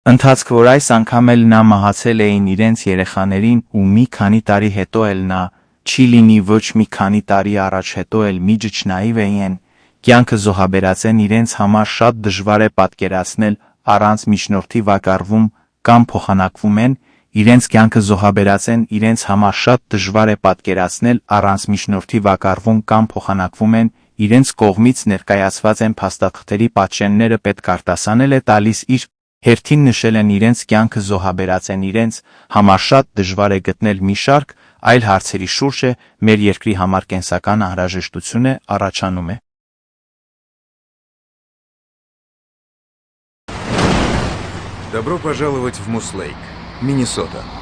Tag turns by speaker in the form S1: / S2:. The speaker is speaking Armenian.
S1: Ընթացք որ այս անգամ էլ նա մահացել էին իրենց երեխաներին ու մի քանի տարի հետո էլ նա, չի լինի ոչ մի քանի տարի առաջ հետո էլ մի ջջնայիվ էին, կյանքը զոհաբերածեն իրենց համար շատ դժվար է պատկերացնել առանց միջնորդի վակառվում կամ փոխանակվում են, իրենց կյանքը զոհաբերածեն իրենց համար շատ դժվար է պատկերացնել առանց միջնորդի վակառվում կամ փոխանակվում են, իրենց կողմից ներկայացված են փաստաթղթերի պատշենները պետք արտասանել է տալիս իր հերթին նշել են իրենց կյանքը զոհաբերածեն իրենց համար շատ դժվար է գտնել մի շարք այլ հարցերի շուրջ է մեր երկրի համար կենսական անհրաժեշտություն է առաջանում է։
S2: Добро пожаловать в Муслейк, Миннесота.